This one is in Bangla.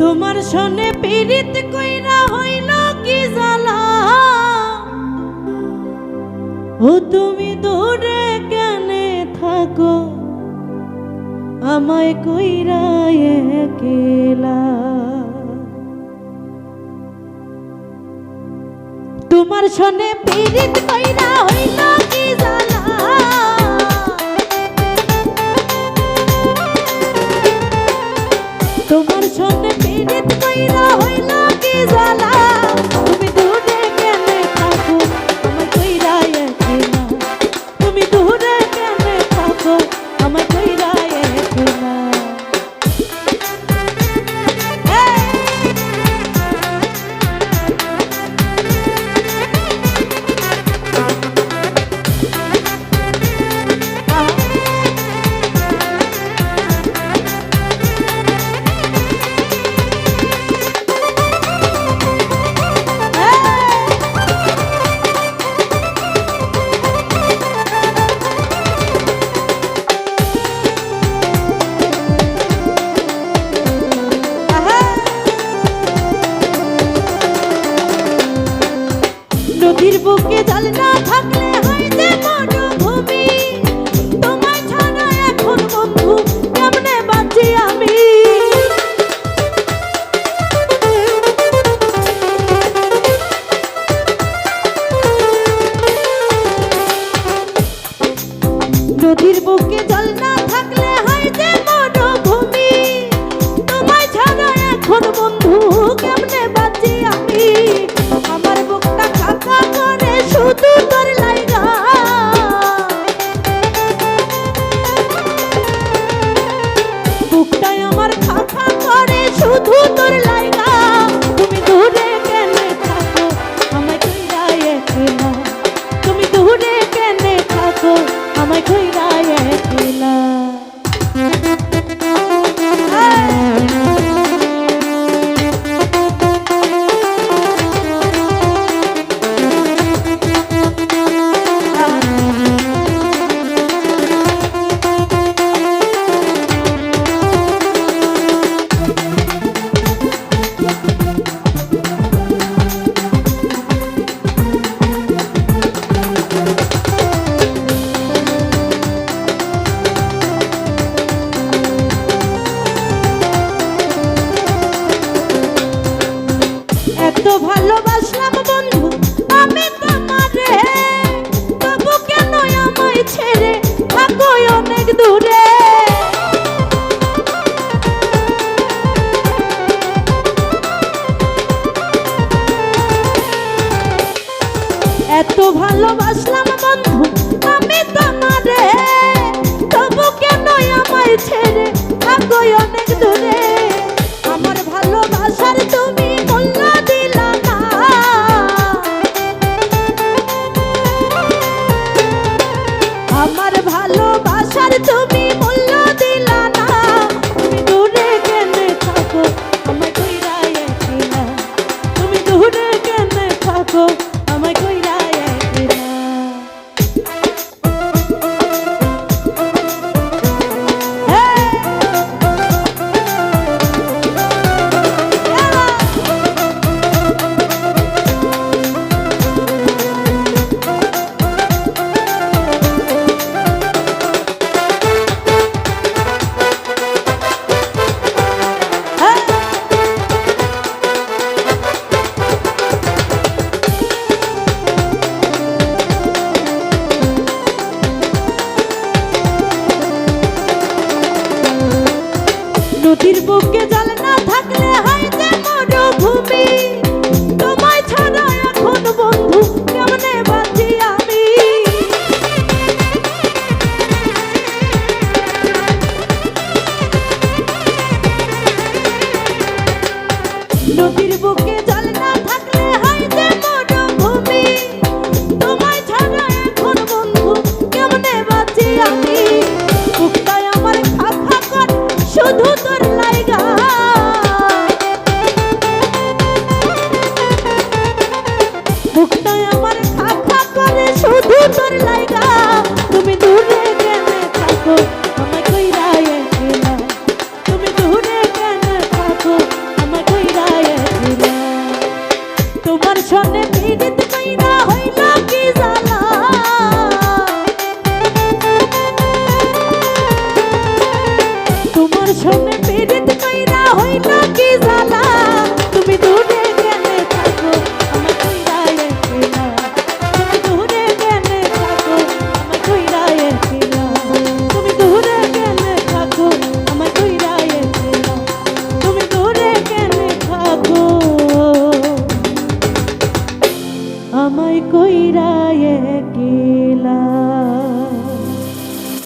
তোমার সনে পীড়িত কইরা হইল কি জ্বালা, ও তুমি দূরে কেনে থাকো আমায় কইরা একলা। তোমার সনে পীড়িত কইরা হইল কি জ্বালা, তোমার সনে পীড়িত কইরা হইল কি জ্বালা, তুমি দূরে কেনে থাকো আমায় কইরা একলা, তুমি দূরে কেনে থাকো আমায় কইরা একলা। নদীর বুকে জল না থাকলে হয় যে মরুভূমি, তোমায় ছাড়া এখন বন্ধু কেমনে বাঁচি আমি। নদীর বুকে জল না থাকলে হয় যে মরুভূমি, তোমায় ছাড়া এখন বন্ধু কেমনে বাঁচি আমি। আমার বুকটা খাকা করে শুধু তোর লাইগা, বুকটাই আমার খাকা করে শুধু তোর লাইগা, তুমি দূরে কেনে থাকো আমায় কইরা একলা, তুমি দূরে কেনে থাকো আমায় কইরা একলা। এত ভালোবাসলাম বন্ধু আমি তোমারে, তবু কেন আমায় ছেড়ে থাকো অনেক দূরে। এত ভালোবাসলাম বন্ধু আমি তোমারে, তবু কেন আমায় ছেড়ে থাকো অনেক দূরে। আমার ভালোবাসার তুমি মূল্য দিলা না, আমার ভালোবাসার তুমি মূল্য দিলা না, তুমি দূরে কেনে থাকো আমায় কইরা একলা, তুমি দূরে কেনে থাকো আমায় কইরা একলা। নদীর বুকে জল না থাকলে হয় যে মরুভূমি, তোমায় ছাড়া এখন বন্ধু কেমনে বাঁচি আমি। নদীর বুকে জল না থাকলে হয় যে মরুভূমি, তোমায় ছাড়া এখন বন্ধু কেমনে বাঁচি আমি। বুকটাই আমার খাখা কর শুধু তোর